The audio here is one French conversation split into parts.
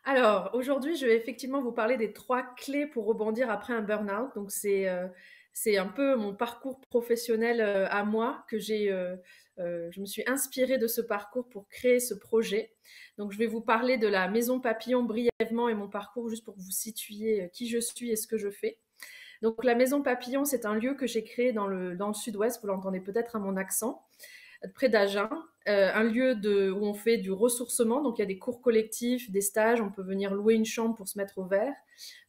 Alors, aujourd'hui, je vais effectivement vous parler des 3 clés pour rebondir après un burn-out. Donc c'est un peu mon parcours professionnel, à moi que je me suis inspirée de ce parcours pour créer ce projet. Donc je vais vous parler de la Maison Papillon brièvement et mon parcours juste pour que vous situiez, qui je suis et ce que je fais. Donc la Maison Papillon, c'est un lieu que j'ai créé dans le sud-ouest, vous l'entendez peut-être à mon accent, près d'Agen, un lieu où on fait du ressourcement, donc il y a des cours collectifs, des stages, on peut venir louer une chambre pour se mettre au vert,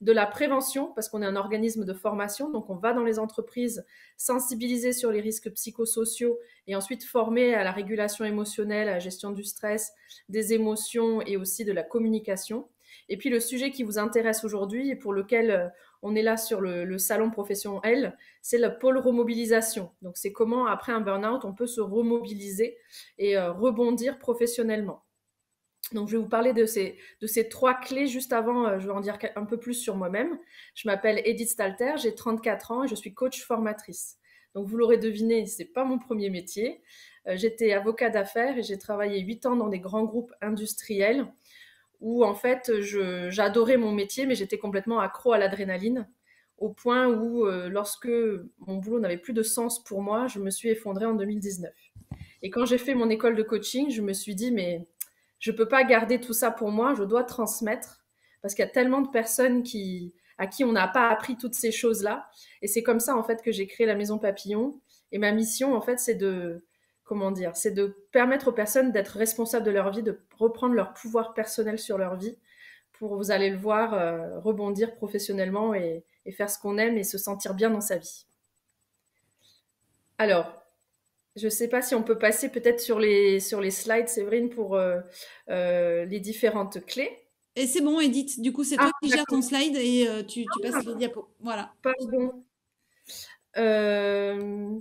de la prévention, parce qu'on est un organisme de formation, donc on va dans les entreprises sensibiliser sur les risques psychosociaux et ensuite former à la régulation émotionnelle, à la gestion du stress, des émotions et aussi de la communication. Et puis le sujet qui vous intéresse aujourd'hui et pour lequel on est là sur le salon Profession L, c'est le pôle remobilisation. Donc c'est comment après un burn-out on peut se remobiliser et rebondir professionnellement. Donc, je vais vous parler de ces 3 clés juste avant. Je vais en dire un peu plus sur moi-même. Je m'appelle Edith Stalter, j'ai 34 ans et je suis coach formatrice. Donc, vous l'aurez deviné, c'est pas mon premier métier. J'étais avocat d'affaires et j'ai travaillé 8 ans dans des grands groupes industriels où, en fait, j'adorais mon métier, mais j'étais complètement accro à l'adrénaline au point où, lorsque mon boulot n'avait plus de sens pour moi, je me suis effondrée en 2019. Et quand j'ai fait mon école de coaching, je me suis dit, mais je peux pas garder tout ça pour moi, je dois transmettre parce qu'il y a tellement de personnes à qui on n'a pas appris toutes ces choses-là. Et c'est comme ça, en fait, que j'ai créé la Maison Papillon. Et ma mission, en fait, comment dire, c'est de permettre aux personnes d'être responsables de leur vie, de reprendre leur pouvoir personnel sur leur vie pour, vous allez le voir, rebondir professionnellement et faire ce qu'on aime et se sentir bien dans sa vie. Alors, je ne sais pas si on peut passer peut-être sur les slides, Séverine, pour les différentes clés. Et c'est bon, Edith. Du coup, c'est Ah, toi qui gères ton d'accord. slide et tu passes les diapos. Voilà. Pardon. Euh,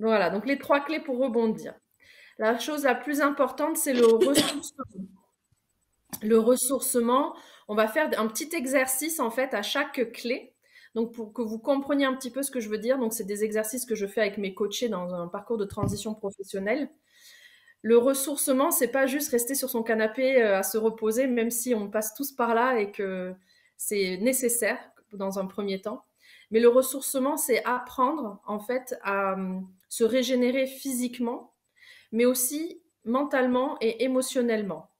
voilà, donc les 3 clés pour rebondir. La chose la plus importante, c'est le ressourcement. Le ressourcement, on va faire un petit exercice en fait à chaque clé. Donc pour que vous compreniez un petit peu ce que je veux dire, donc c'est des exercices que je fais avec mes coachés dans un parcours de transition professionnelle. Le ressourcement, c'est pas juste rester sur son canapé à se reposer, même si on passe tous par là et que c'est nécessaire dans un premier temps. Mais le ressourcement, c'est apprendre en fait à se régénérer physiquement, mais aussi mentalement et émotionnellement.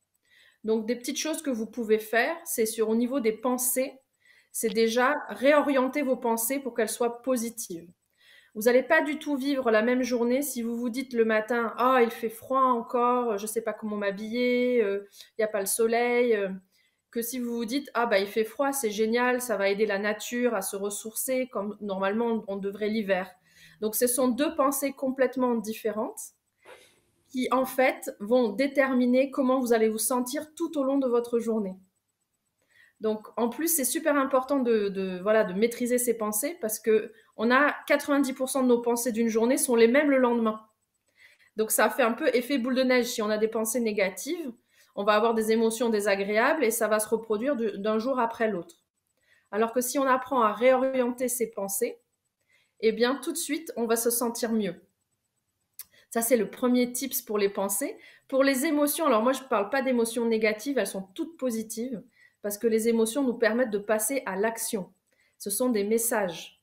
Donc des petites choses que vous pouvez faire, c'est au niveau des pensées, c'est déjà réorienter vos pensées pour qu'elles soient positives. Vous n'allez pas du tout vivre la même journée si vous vous dites le matin, ah, il fait froid encore, je ne sais pas comment m'habiller, il n'y a pas le soleil, que si vous vous dites, ah, bah, il fait froid, c'est génial, ça va aider la nature à se ressourcer comme normalement on devrait l'hiver. Donc ce sont 2 pensées complètement différentes qui en fait vont déterminer comment vous allez vous sentir tout au long de votre journée. Donc, en plus, c'est super important voilà, de maîtriser ses pensées parce que on a 90% de nos pensées d'une journée sont les mêmes le lendemain. Donc, ça fait un peu effet boule de neige. Si on a des pensées négatives, on va avoir des émotions désagréables et ça va se reproduire d'un jour après l'autre. Alors que si on apprend à réorienter ses pensées, eh bien, tout de suite, on va se sentir mieux. Ça, c'est le premier tips pour les pensées. Pour les émotions, alors moi, je ne parle pas d'émotions négatives, elles sont toutes positives, parce que les émotions nous permettent de passer à l'action. Ce sont des messages.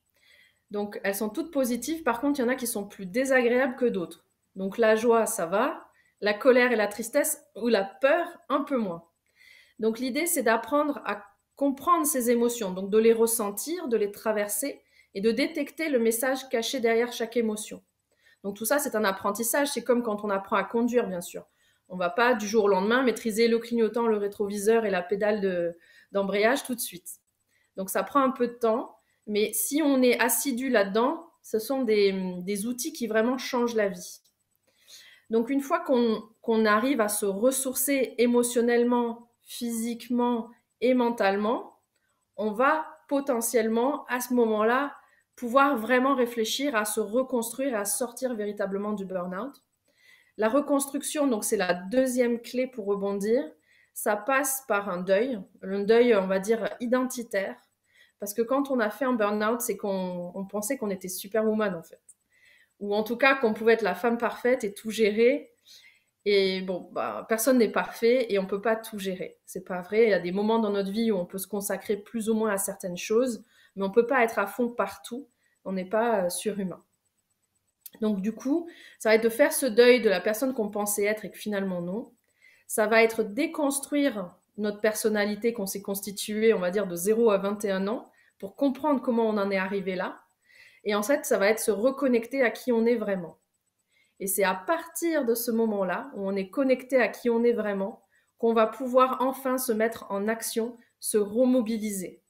Donc, elles sont toutes positives. Par contre, il y en a qui sont plus désagréables que d'autres. Donc, la joie, ça va. La colère et la tristesse, ou la peur, un peu moins. Donc, l'idée, c'est d'apprendre à comprendre ces émotions, donc de les ressentir, de les traverser et de détecter le message caché derrière chaque émotion. Donc tout ça, c'est un apprentissage. C'est comme quand on apprend à conduire, bien sûr. On ne va pas du jour au lendemain maîtriser le clignotant, le rétroviseur et la pédale d'embrayage tout de suite. Donc ça prend un peu de temps, mais si on est assidu là-dedans, ce sont des outils qui vraiment changent la vie. Donc une fois qu'on arrive à se ressourcer émotionnellement, physiquement et mentalement, on va potentiellement, à ce moment-là, pouvoir vraiment réfléchir à se reconstruire et à sortir véritablement du burn-out. La reconstruction, donc c'est la deuxième clé pour rebondir. Ça passe par un deuil, on va dire, identitaire. Parce que quand on a fait un burn-out, c'est qu'on pensait qu'on était superwoman, en fait. Ou en tout cas, qu'on pouvait être la femme parfaite et tout gérer. Et bon, bah, personne n'est parfait et on ne peut pas tout gérer. C'est pas vrai. Il y a des moments dans notre vie où on peut se consacrer plus ou moins à certaines choses, mais on ne peut pas être à fond partout. On n'est pas surhumain. Donc du coup, ça va être de faire ce deuil de la personne qu'on pensait être et que finalement non. Ça va être déconstruire notre personnalité qu'on s'est constituée, on va dire, de 0 à 21 ans pour comprendre comment on en est arrivé là. Et en fait, ça va être se reconnecter à qui on est vraiment. Et c'est à partir de ce moment-là, où on est connecté à qui on est vraiment, qu'on va pouvoir enfin se mettre en action, se remobiliser.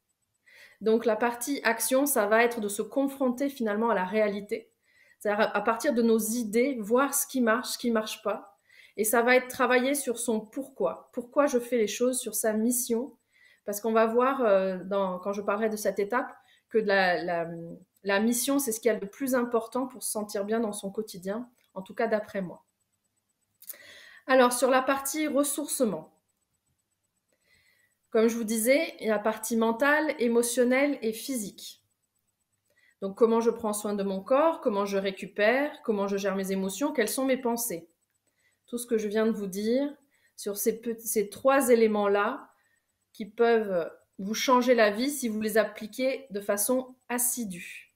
Donc la partie action, ça va être de se confronter finalement à la réalité. C'est-à-dire à partir de nos idées, voir ce qui marche pas. Et ça va être travailler sur son pourquoi. Pourquoi je fais les choses, sur sa mission. Parce qu'on va voir, quand je parlerai de cette étape, que la mission, c'est ce qui est le plus important pour se sentir bien dans son quotidien, en tout cas d'après moi. Alors, sur la partie ressourcement, comme je vous disais, il y a la partie mentale, émotionnelle et physique. Donc, comment je prends soin de mon corps, comment je récupère, comment je gère mes émotions, quelles sont mes pensées. Tout ce que je viens de vous dire sur ces trois éléments-là qui peuvent vous changer la vie si vous les appliquez de façon assidue.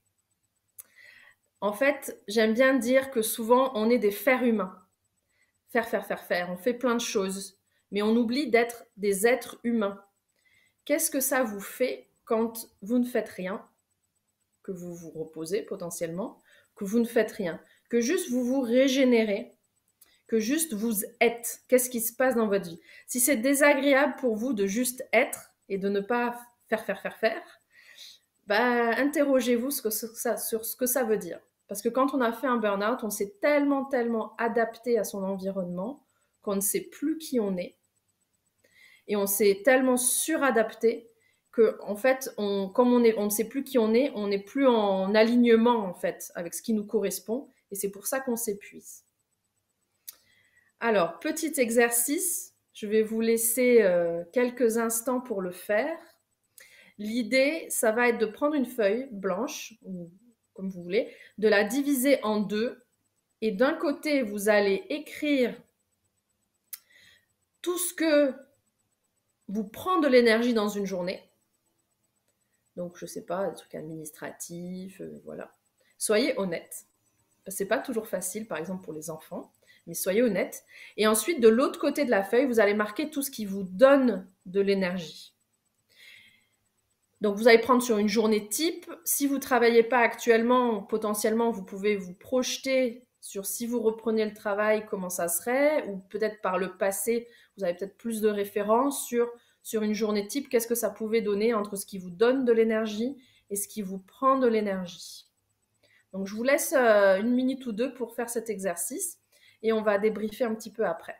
En fait, j'aime bien dire que souvent, on est des fers humains. Faire. On fait plein de choses, mais on oublie d'être des êtres humains. Qu'est-ce que ça vous fait quand vous ne faites rien, que vous vous reposez potentiellement, que vous ne faites rien, que juste vous vous régénérez, que juste vous êtes? Qu'est-ce qui se passe dans votre vie? Si c'est désagréable pour vous de juste être et de ne pas faire, bah, interrogez-vous sur ce que ça veut dire. Parce que quand on a fait un burn-out, on s'est tellement adapté à son environnement qu'on ne sait plus qui on est. Et on s'est tellement suradapté que, en fait, comme on ne sait plus qui on n'est plus en alignement, en fait, avec ce qui nous correspond. Et c'est pour ça qu'on s'épuise. Alors, petit exercice, je vais vous laisser quelques instants pour le faire. L'idée, ça va être de prendre une feuille blanche, ou comme vous voulez, de la diviser en deux. Et d'un côté, vous allez écrire tout ce que vous prend de l'énergie dans une journée. Donc, je ne sais pas, des trucs administratifs, voilà. Soyez honnête. C'est pas toujours facile, par exemple, pour les enfants, mais soyez honnête. Et ensuite, de l'autre côté de la feuille, vous allez marquer tout ce qui vous donne de l'énergie. Donc, vous allez prendre sur une journée type. Si vous ne travaillez pas actuellement, potentiellement, vous pouvez vous projeter sur si vous reprenez le travail, comment ça serait, ou peut-être par le passé, vous avez peut-être plus de références sur une journée type, qu'est-ce que ça pouvait donner entre ce qui vous donne de l'énergie et ce qui vous prend de l'énergie. Donc, je vous laisse une minute ou deux pour faire cet exercice et on va débriefer un petit peu après.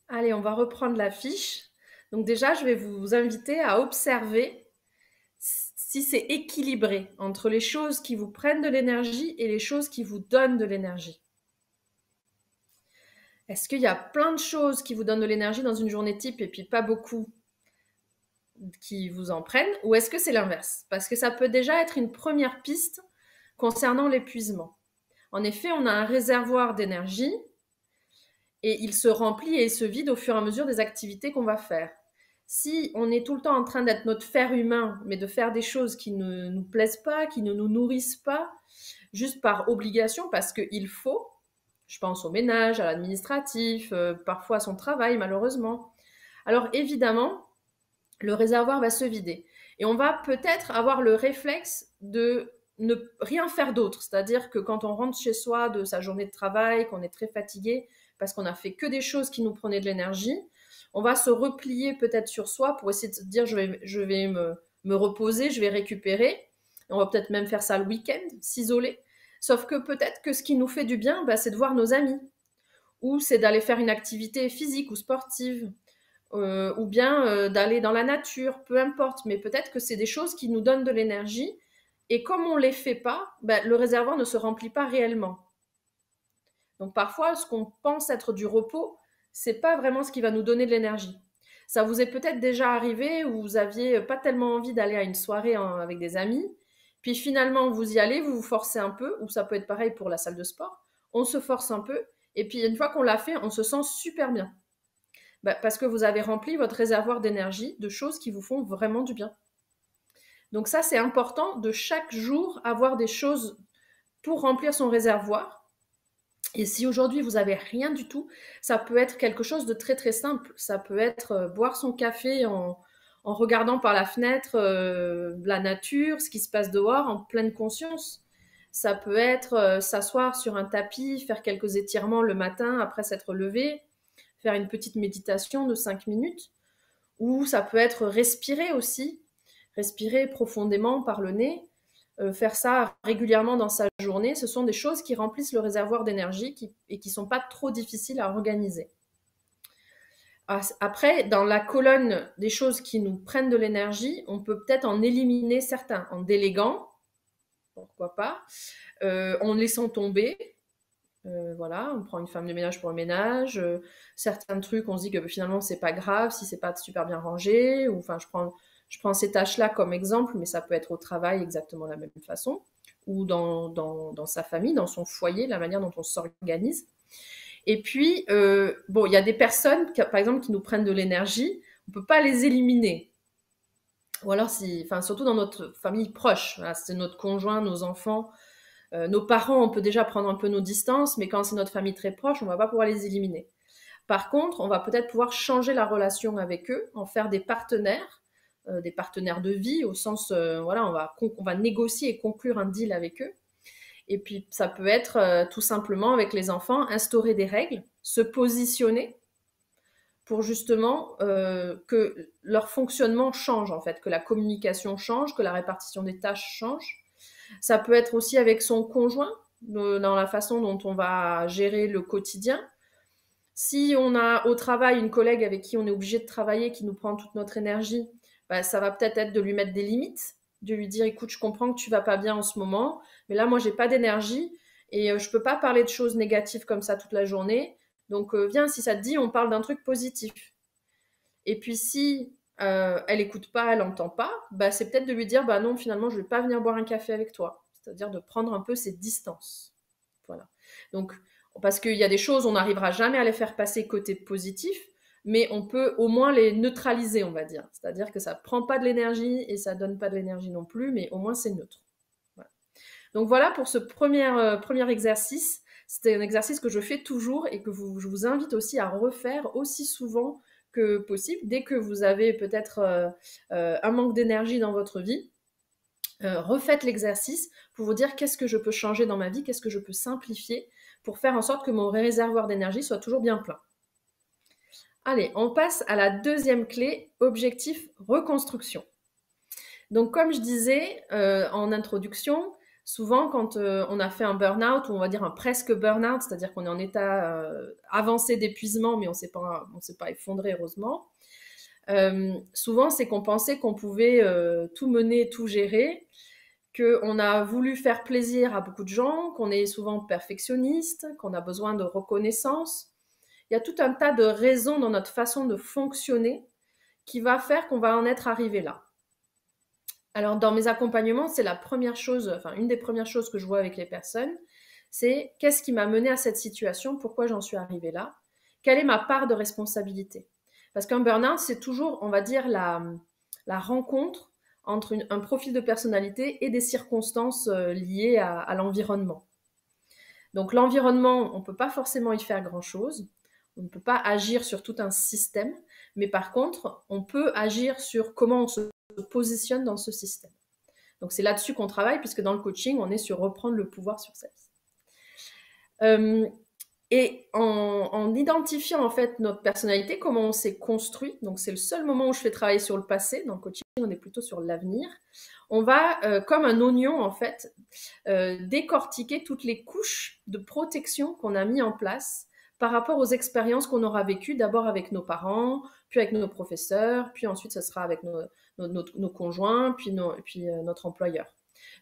Allez, on va reprendre la fiche. Donc déjà, je vais vous inviter à observer si c'est équilibré entre les choses qui vous prennent de l'énergie et les choses qui vous donnent de l'énergie. Est-ce qu'il y a plein de choses qui vous donnent de l'énergie dans une journée type et puis pas beaucoup? qui vous en prennent, ou est-ce que c'est l'inverse? Parce que ça peut déjà être une première piste concernant l'épuisement. En effet, on a un réservoir d'énergie et il se remplit et se vide au fur et à mesure des activités qu'on va faire. Si on est tout le temps en train d'être notre fer humain, mais de faire des choses qui ne nous plaisent pas, qui ne nous nourrissent pas, juste par obligation, parce qu'il faut, je pense au ménage, à l'administratif, parfois à son travail, malheureusement. Alors évidemment, le réservoir va se vider. Et on va peut-être avoir le réflexe de ne rien faire d'autre. C'est-à-dire que quand on rentre chez soi de sa journée de travail, qu'on est très fatigué, parce qu'on a fait que des choses qui nous prenaient de l'énergie, on va se replier peut-être sur soi pour essayer de se dire je vais me reposer, je vais récupérer. Et on va peut-être même faire ça le week-end, s'isoler. Sauf que peut-être que ce qui nous fait du bien, bah, c'est de voir nos amis, ou c'est d'aller faire une activité physique ou sportive, ou bien d'aller dans la nature, peu importe. Mais peut-être que c'est des choses qui nous donnent de l'énergie. Et comme on ne les fait pas, bah, le réservoir ne se remplit pas réellement. Donc parfois, ce qu'on pense être du repos, c'est pas vraiment ce qui va nous donner de l'énergie. Ça vous est peut-être déjà arrivé où vous aviez pas tellement envie d'aller à une soirée avec des amis, puis finalement vous y allez, vous vous forcez un peu, ou ça peut être pareil pour la salle de sport, on se force un peu, et puis une fois qu'on l'a fait, on se sent super bien. Bah, parce que vous avez rempli votre réservoir d'énergie de choses qui vous font vraiment du bien. Donc ça, c'est important de chaque jour avoir des choses pour remplir son réservoir. Et si aujourd'hui vous avez rien du tout, ça peut être quelque chose de très très simple. Ça peut être boire son café en regardant par la fenêtre la nature, ce qui se passe dehors en pleine conscience. Ça peut être s'asseoir sur un tapis, faire quelques étirements le matin après s'être levé, faire une petite méditation de 5 minutes. Ou ça peut être respirer aussi, respirer profondément par le nez. Faire ça régulièrement dans sa journée, ce sont des choses qui remplissent le réservoir d'énergie et qui ne sont pas trop difficiles à organiser. Après, dans la colonne des choses qui nous prennent de l'énergie, on peut peut-être en éliminer certains, en déléguant, pourquoi pas, en laissant tomber. Voilà, on prend une femme de ménage pour le ménage. Certains trucs, on se dit que finalement, c'est pas grave si c'est pas super bien rangé. Ou, enfin, je prends ces tâches-là comme exemple, mais ça peut être au travail exactement de la même façon, ou dans sa famille, dans son foyer, la manière dont on s'organise. Et puis, bon, il y a des personnes, par exemple, qui nous prennent de l'énergie, on ne peut pas les éliminer. Ou alors, enfin, surtout dans notre famille proche, voilà, c'est notre conjoint, nos enfants, nos parents, on peut déjà prendre un peu nos distances, mais quand c'est notre famille très proche, on ne va pas pouvoir les éliminer. Par contre, on va peut-être pouvoir changer la relation avec eux, en faire des partenaires de vie, au sens, voilà, on va négocier et conclure un deal avec eux. Et puis, ça peut être tout simplement, avec les enfants, instaurer des règles, se positionner pour justement que leur fonctionnement change, en fait, que la communication change, que la répartition des tâches change. Ça peut être aussi avec son conjoint, dans la façon dont on va gérer le quotidien. Si on a au travail une collègue avec qui on est obligé de travailler, qui nous prend toute notre énergie, bah, ça va peut-être être de lui mettre des limites, de lui dire écoute, je comprends que tu vas pas bien en ce moment, mais là moi j'ai pas d'énergie et je peux pas parler de choses négatives comme ça toute la journée. Donc viens, si ça te dit, on parle d'un truc positif. Et puis si elle écoute pas, elle entend pas, bah, c'est peut-être de lui dire bah non, finalement je vais pas venir boire un café avec toi. C'est-à-dire de prendre un peu ses distances. Voilà. Donc parce qu'il y a des choses, on n'arrivera jamais à les faire passer côté positif, mais on peut au moins les neutraliser, on va dire. C'est-à-dire que ça ne prend pas de l'énergie et ça ne donne pas de l'énergie non plus, mais au moins c'est neutre. Voilà. Donc voilà pour ce premier exercice. C'était un exercice que je fais toujours et que je vous invite aussi à refaire aussi souvent que possible. Dès que vous avez peut-être un manque d'énergie dans votre vie, refaites l'exercice pour vous dire qu'est-ce que je peux changer dans ma vie, qu'est-ce que je peux simplifier pour faire en sorte que mon réservoir d'énergie soit toujours bien plein. Allez, on passe à la deuxième clé, objectif reconstruction. Donc comme je disais en introduction, souvent quand on a fait un burn-out, ou on va dire un presque burn-out, c'est-à-dire qu'on est en état avancé d'épuisement, mais on ne s'est pas effondré heureusement, souvent c'est qu'on pensait qu'on pouvait tout mener, tout gérer, qu'on a voulu faire plaisir à beaucoup de gens, qu'on est souvent perfectionniste, qu'on a besoin de reconnaissance. Il y a tout un tas de raisons dans notre façon de fonctionner qui va faire qu'on va en être arrivé là. Alors, dans mes accompagnements, c'est la première chose, enfin, une des premières choses que je vois avec les personnes, c'est qu'est-ce qui m'a mené à cette situation, pourquoi j'en suis arrivée là, quelle est ma part de responsabilité. Parce qu'un burn-out, c'est toujours, on va dire, la rencontre entre un profil de personnalité et des circonstances liées à l'environnement. Donc l'environnement, on ne peut pas forcément y faire grand-chose, on ne peut pas agir sur tout un système, mais par contre, on peut agir sur comment on se positionne dans ce système. Donc c'est là-dessus qu'on travaille, puisque dans le coaching, on est sur reprendre le pouvoir sur sa vie. Et en identifiant en fait notre personnalité, comment on s'est construit, donc c'est le seul moment où je fais travailler sur le passé, dans le coaching on est plutôt sur l'avenir, on va, comme un oignon en fait, décortiquer toutes les couches de protection qu'on a mis en place par rapport aux expériences qu'on aura vécues, d'abord avec nos parents, puis avec nos professeurs, puis ensuite ce sera avec nos conjoints, puis notre employeur.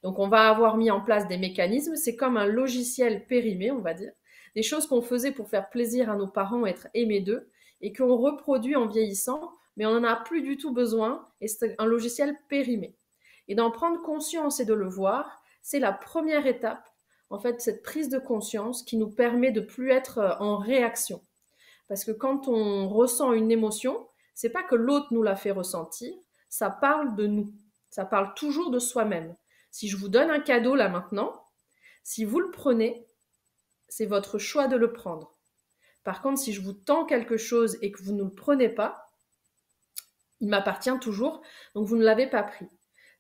Donc on va avoir mis en place des mécanismes, c'est comme un logiciel périmé, on va dire, des choses qu'on faisait pour faire plaisir à nos parents, être aimés d'eux, et qu'on reproduit en vieillissant, mais on n'en a plus du tout besoin, et c'est un logiciel périmé. Et d'en prendre conscience et de le voir, c'est la première étape, en fait, cette prise de conscience qui nous permet de plus être en réaction. Parce que quand on ressent une émotion, c'est pas que l'autre nous la fait ressentir, ça parle de nous. Ça parle toujours de soi-même. Si je vous donne un cadeau là maintenant, si vous le prenez, c'est votre choix de le prendre. Par contre, si je vous tends quelque chose et que vous ne le prenez pas, il m'appartient toujours, donc vous ne l'avez pas pris.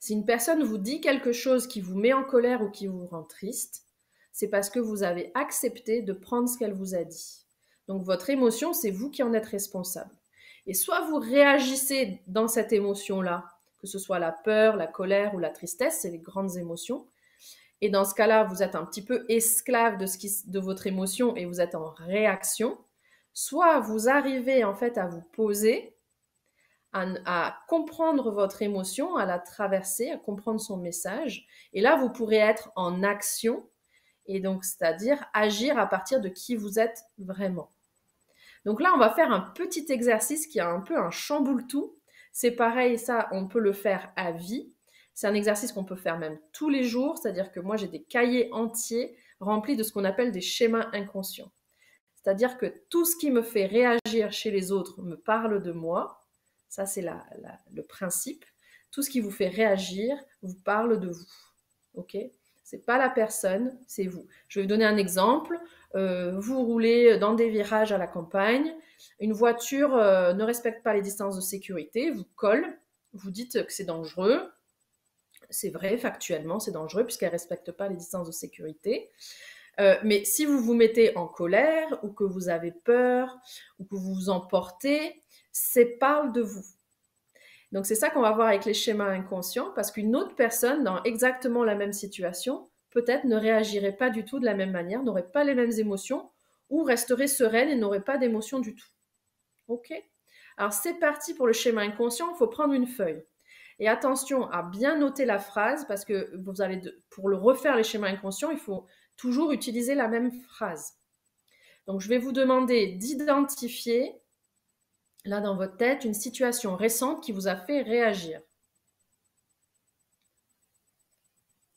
Si une personne vous dit quelque chose qui vous met en colère ou qui vous rend triste, c'est parce que vous avez accepté de prendre ce qu'elle vous a dit. Donc votre émotion, c'est vous qui en êtes responsable. Et soit vous réagissez dans cette émotion-là, que ce soit la peur, la colère ou la tristesse, c'est les grandes émotions. Et dans ce cas-là, vous êtes un petit peu esclave de votre émotion et vous êtes en réaction. Soit vous arrivez en fait à vous poser, à comprendre votre émotion, à la traverser, à comprendre son message. Et là, vous pourrez être en action, et donc c'est-à-dire agir à partir de qui vous êtes vraiment. Donc là, on va faire un petit exercice qui a un peu un chamboule-tout. C'est pareil, ça, on peut le faire à vie. C'est un exercice qu'on peut faire même tous les jours, c'est-à-dire que moi, j'ai des cahiers entiers remplis de ce qu'on appelle des schémas inconscients. C'est-à-dire que tout ce qui me fait réagir chez les autres me parle de moi. Ça, c'est le principe. Tout ce qui vous fait réagir vous parle de vous. OK ? C'est pas la personne, c'est vous. Je vais vous donner un exemple. Vous roulez dans des virages à la campagne. Une voiture ne respecte pas les distances de sécurité, vous colle, vous dites que c'est dangereux. C'est vrai, factuellement, c'est dangereux puisqu'elle ne respecte pas les distances de sécurité. Mais si vous vous mettez en colère ou que vous avez peur ou que vous vous emportez, c'est parle de vous. Donc c'est ça qu'on va voir avec les schémas inconscients parce qu'une autre personne dans exactement la même situation peut-être ne réagirait pas du tout de la même manière, n'aurait pas les mêmes émotions ou resterait sereine et n'aurait pas d'émotions du tout. Ok ? Alors c'est parti pour le schéma inconscient, il faut prendre une feuille. Et attention à bien noter la phrase parce que vous allez pour le refaire les schémas inconscients, il faut toujours utiliser la même phrase. Donc je vais vous demander d'identifier là dans votre tête une situation récente qui vous a fait réagir.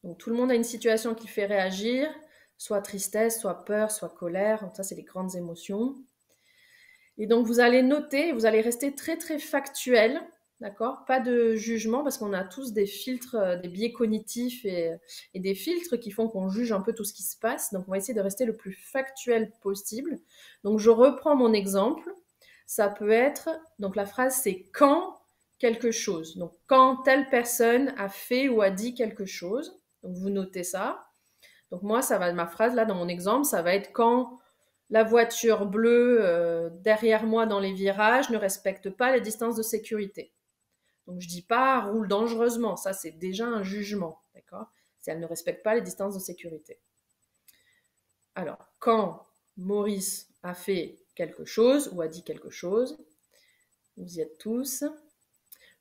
Donc tout le monde a une situation qui fait réagir, soit tristesse, soit peur, soit colère. Donc ça, c'est les grandes émotions. Et donc vous allez noter, vous allez rester très très factuel, d'accord ? Pas de jugement parce qu'on a tous des filtres, des biais cognitifs et des filtres qui font qu'on juge un peu tout ce qui se passe. Donc on va essayer de rester le plus factuel possible. Donc je reprends mon exemple. Ça peut être, donc la phrase c'est quand quelque chose. Donc quand telle personne a fait ou a dit quelque chose. Donc vous notez ça. Donc moi, ça va, ma phrase là dans mon exemple, ça va être quand la voiture bleue derrière moi dans les virages ne respecte pas les distances de sécurité. Donc je dis pas roule dangereusement, ça c'est déjà un jugement, d'accord ? Si elle ne respecte pas les distances de sécurité. Alors, quand Maurice a fait quelque chose ou a dit quelque chose, vous y êtes tous,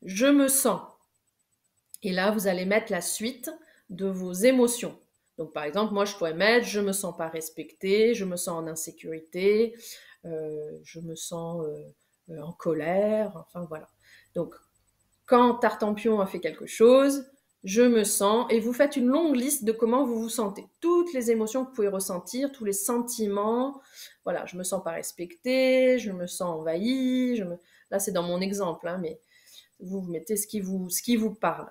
je me sens. Et là, vous allez mettre la suite de vos émotions. Donc, par exemple, moi, je pourrais mettre « je me sens pas respectée »,« je me sens en insécurité »,« je me sens en colère », enfin voilà. Donc, quand Tartampion a fait quelque chose, je me sens, et vous faites une longue liste de comment vous vous sentez. Toutes les émotions que vous pouvez ressentir, tous les sentiments. Voilà, je me sens pas respectée, je me sens envahie. Là, c'est dans mon exemple, hein, mais vous mettez ce qui vous parle.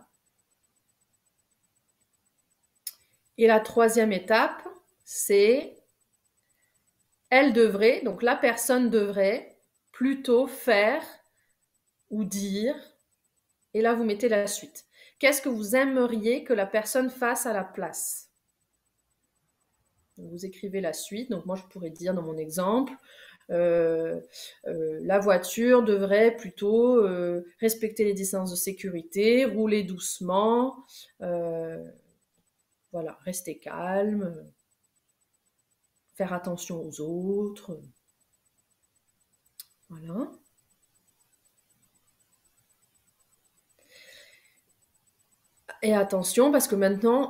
Et la troisième étape, c'est elle devrait, donc la personne devrait plutôt faire ou dire, et là vous mettez la suite. Qu'est-ce que vous aimeriez que la personne fasse à la place? Donc, vous écrivez la suite, donc moi je pourrais dire dans mon exemple, la voiture devrait plutôt respecter les distances de sécurité, rouler doucement, voilà, rester calme, faire attention aux autres. Voilà. Et attention, parce que maintenant,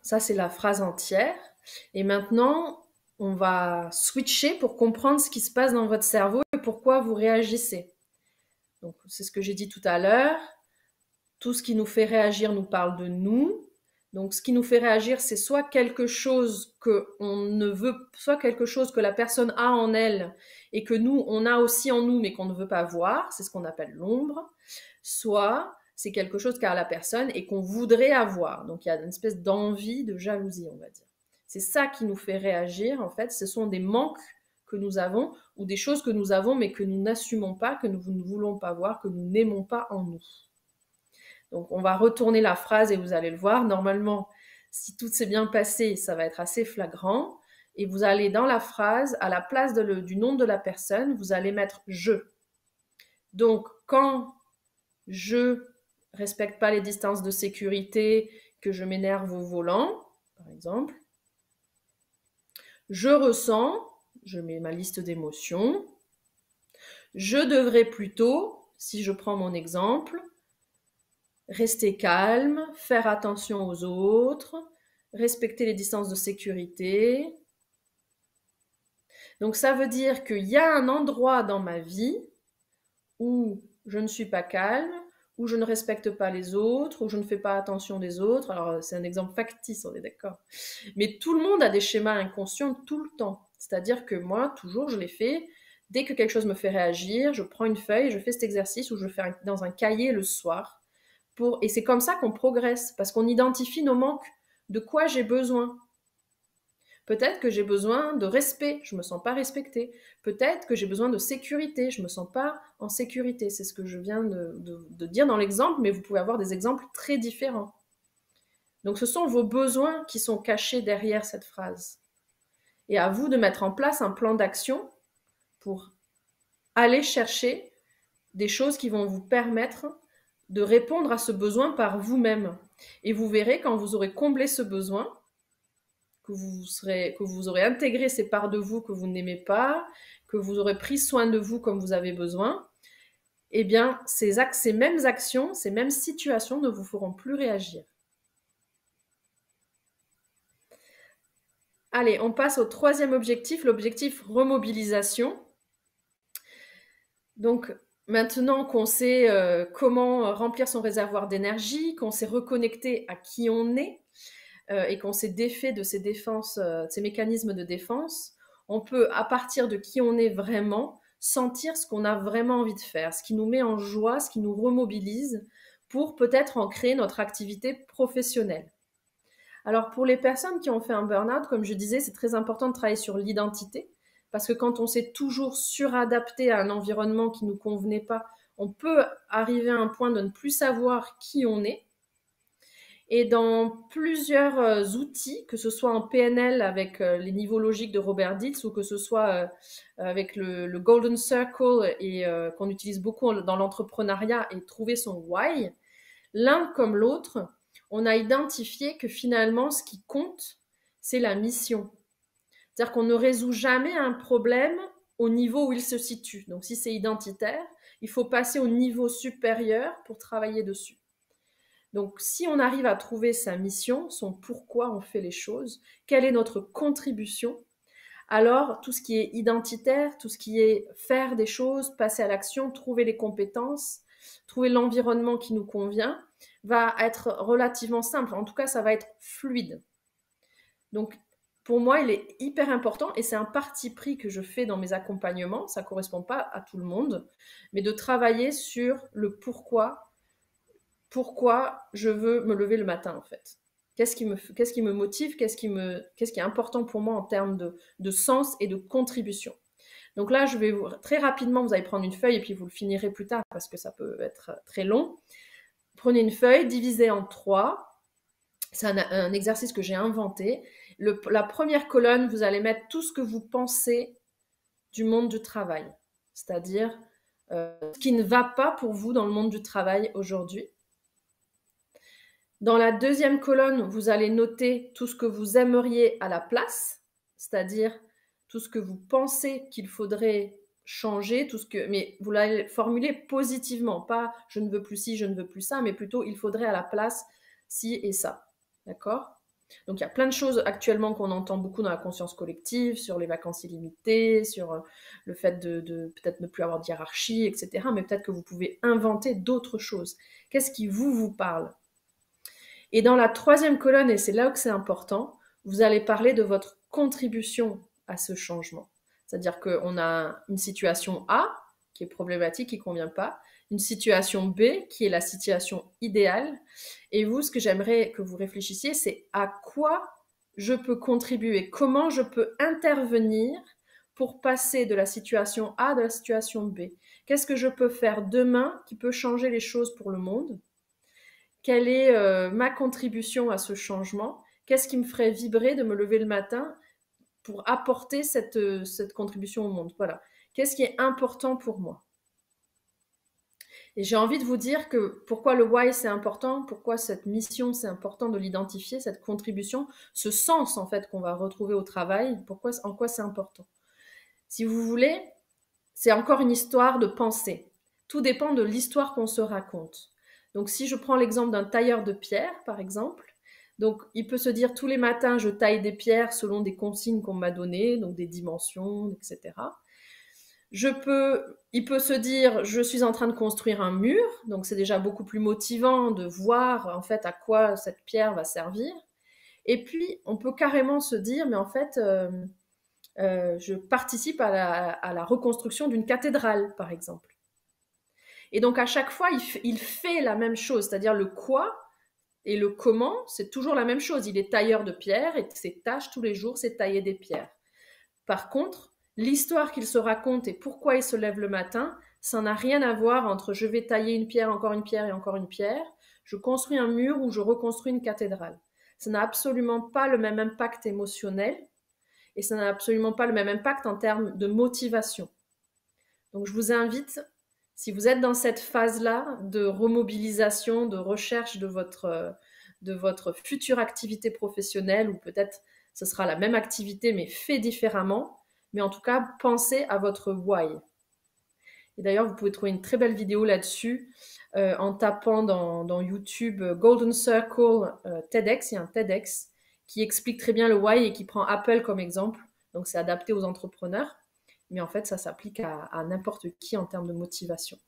ça c'est la phrase entière, et maintenant, on va switcher pour comprendre ce qui se passe dans votre cerveau et pourquoi vous réagissez. Donc, c'est ce que j'ai dit tout à l'heure. Tout ce qui nous fait réagir nous parle de nous. Donc, ce qui nous fait réagir, c'est soit quelque chose qu'on ne veut, soit quelque chose que la personne a en elle et que nous, on a aussi en nous, mais qu'on ne veut pas voir. C'est ce qu'on appelle l'ombre. Soit c'est quelque chose qu'a la personne et qu'on voudrait avoir. Donc, il y a une espèce d'envie, de jalousie, on va dire. C'est ça qui nous fait réagir, en fait. Ce sont des manques que nous avons ou des choses que nous avons, mais que nous n'assumons pas, que nous ne voulons pas voir, que nous n'aimons pas en nous. Donc, on va retourner la phrase et vous allez le voir. Normalement, si tout s'est bien passé, ça va être assez flagrant. Et vous allez dans la phrase, à la place du nom de la personne, vous allez mettre « je ». Donc, quand je respecte pas les distances de sécurité, que je m'énerve au volant, par exemple, je ressens, je mets ma liste d'émotions, je devrais plutôt, si je prends mon exemple, rester calme, faire attention aux autres, respecter les distances de sécurité. Donc ça veut dire qu'il y a un endroit dans ma vie où je ne suis pas calme, où je ne respecte pas les autres, où je ne fais pas attention des autres. Alors c'est un exemple factice, on est d'accord. Mais tout le monde a des schémas inconscients tout le temps. C'est-à-dire que moi, toujours, je les fais. Dès que quelque chose me fait réagir, je prends une feuille, je fais cet exercice où je fais dans un cahier le soir. Et c'est comme ça qu'on progresse, parce qu'on identifie nos manques, de quoi j'ai besoin. Peut-être que j'ai besoin de respect, je ne me sens pas respectée. Peut-être que j'ai besoin de sécurité, je ne me sens pas en sécurité. C'est ce que je viens de dire dans l'exemple, mais vous pouvez avoir des exemples très différents. Donc ce sont vos besoins qui sont cachés derrière cette phrase. Et à vous de mettre en place un plan d'action pour aller chercher des choses qui vont vous permettre de répondre à ce besoin par vous-même. Et vous verrez, quand vous aurez comblé ce besoin, que vous aurez intégré ces parts de vous que vous n'aimez pas, que vous aurez pris soin de vous comme vous avez besoin, eh bien, ces mêmes actions, ces mêmes situations ne vous feront plus réagir. Allez, on passe au troisième objectif, l'objectif remobilisation. Donc, maintenant qu'on sait comment remplir son réservoir d'énergie, qu'on s'est reconnecté à qui on est et qu'on s'est défait de ces défenses, ces mécanismes de défense, on peut, à partir de qui on est vraiment, sentir ce qu'on a vraiment envie de faire, ce qui nous met en joie, ce qui nous remobilise pour peut-être en créer notre activité professionnelle. Alors, pour les personnes qui ont fait un burn-out, comme je disais, c'est très important de travailler sur l'identité, parce que quand on s'est toujours suradapté à un environnement qui ne nous convenait pas, on peut arriver à un point de ne plus savoir qui on est. Et dans plusieurs outils, que ce soit en PNL avec les niveaux logiques de Robert Dilts ou que ce soit avec le Golden Circle et qu'on utilise beaucoup dans l'entrepreneuriat et trouver son why, l'un comme l'autre, on a identifié que finalement, ce qui compte, c'est la mission. C'est-à-dire qu'on ne résout jamais un problème au niveau où il se situe. Donc, si c'est identitaire, il faut passer au niveau supérieur pour travailler dessus. Donc, si on arrive à trouver sa mission, son pourquoi on fait les choses, quelle est notre contribution, alors tout ce qui est identitaire, tout ce qui est faire des choses, passer à l'action, trouver les compétences, trouver l'environnement qui nous convient, va être relativement simple. En tout cas, ça va être fluide. Donc, pour moi, il est hyper important, et c'est un parti pris que je fais dans mes accompagnements, ça ne correspond pas à tout le monde, mais de travailler sur le pourquoi je veux me lever le matin, en fait. Qu'est-ce qui me motive, qu'est-ce qui est important pour moi en termes de sens et de contribution. Donc là, je vais très rapidement, vous allez prendre une feuille et puis vous le finirez plus tard parce que ça peut être très long. Prenez une feuille, divisez en 3. C'est un exercice que j'ai inventé. La première colonne, vous allez mettre tout ce que vous pensez du monde du travail, c'est-à-dire ce qui ne va pas pour vous dans le monde du travail aujourd'hui. Dans la deuxième colonne, vous allez noter tout ce que vous aimeriez à la place, c'est-à-dire tout ce que vous pensez qu'il faudrait changer, mais vous l'allez formuler positivement, pas je ne veux plus ci, je ne veux plus ça, mais plutôt il faudrait à la place ci et ça. D'accord? Donc il y a plein de choses actuellement qu'on entend beaucoup dans la conscience collective, sur les vacances illimitées, sur le fait de peut-être ne plus avoir de hiérarchie, etc. Mais peut-être que vous pouvez inventer d'autres choses. Qu'est-ce qui vous parle? Et dans la troisième colonne, et c'est là où c'est important, vous allez parler de votre contribution à ce changement. C'est-à-dire qu'on a une situation A qui est problématique, qui ne convient pas, une situation B qui est la situation idéale. Et vous, ce que j'aimerais que vous réfléchissiez, c'est à quoi je peux contribuer, comment je peux intervenir pour passer de la situation A à la situation B. Qu'est-ce que je peux faire demain qui peut changer les choses pour le monde? Quelle est ma contribution à ce changement? Qu'est-ce qui me ferait vibrer de me lever le matin pour apporter cette contribution au monde? Voilà. Qu'est-ce qui est important pour moi? Et j'ai envie de vous dire que pourquoi le why c'est important, pourquoi cette mission c'est important de l'identifier, cette contribution, ce sens en fait qu'on va retrouver au travail, en quoi c'est important. Si vous voulez, c'est encore une histoire de pensée. Tout dépend de l'histoire qu'on se raconte. Donc, si je prends l'exemple d'un tailleur de pierre, par exemple, donc il peut se dire tous les matins, je taille des pierres selon des consignes qu'on m'a données, donc des dimensions, etc. Il peut se dire, je suis en train de construire un mur, donc c'est déjà beaucoup plus motivant de voir en fait à quoi cette pierre va servir. Et puis, on peut carrément se dire, mais en fait, je participe à la reconstruction d'une cathédrale, par exemple. Et donc, à chaque fois, il fait la même chose, c'est-à-dire le quoi et le comment, c'est toujours la même chose. Il est tailleur de pierre et ses tâches tous les jours, c'est tailler des pierres. Par contre, l'histoire qu'il se raconte et pourquoi il se lève le matin, ça n'a rien à voir entre je vais tailler une pierre et encore une pierre, je construis un mur ou je reconstruis une cathédrale. Ça n'a absolument pas le même impact émotionnel et ça n'a absolument pas le même impact en termes de motivation. Donc, je vous invite, si vous êtes dans cette phase-là de remobilisation, de recherche de votre future activité professionnelle, ou peut-être ce sera la même activité mais fait différemment, mais en tout cas, pensez à votre why. Et d'ailleurs, vous pouvez trouver une très belle vidéo là-dessus en tapant dans YouTube Golden Circle TEDx. Il y a un TEDx qui explique très bien le why et qui prend Apple comme exemple. Donc, c'est adapté aux entrepreneurs. Mais en fait, ça s'applique à n'importe qui en termes de motivation.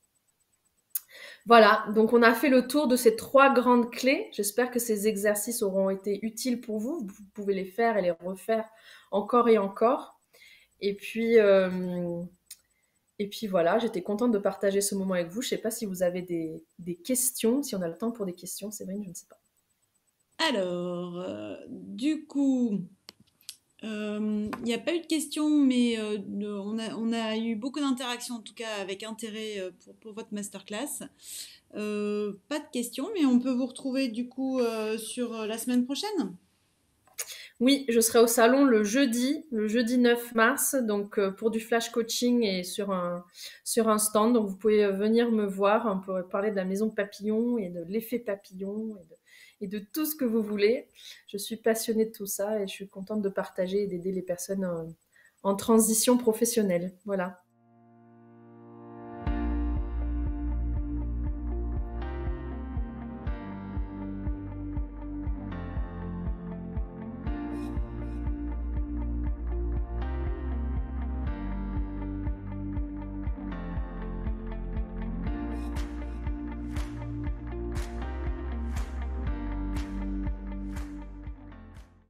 Voilà, donc on a fait le tour de ces 3 grandes clés. J'espère que ces exercices auront été utiles pour vous. Vous pouvez les faire et les refaire encore et encore. Et puis voilà, j'étais contente de partager ce moment avec vous. Je ne sais pas si vous avez des questions, si on a le temps pour des questions, Séverine, je ne sais pas. Alors, du coup, il n'y a pas eu de questions, mais on a eu beaucoup d'interactions, en tout cas avec intérêt pour votre masterclass. Pas de questions, mais on peut vous retrouver du coup sur la semaine prochaine. Oui, je serai au salon le jeudi 9 mars, donc pour du flash coaching et sur un stand. Donc vous pouvez venir me voir, on peut parler de la maison papillon et de l'effet papillon et de tout ce que vous voulez. Je suis passionnée de tout ça et je suis contente de partager et d'aider les personnes en transition professionnelle. Voilà.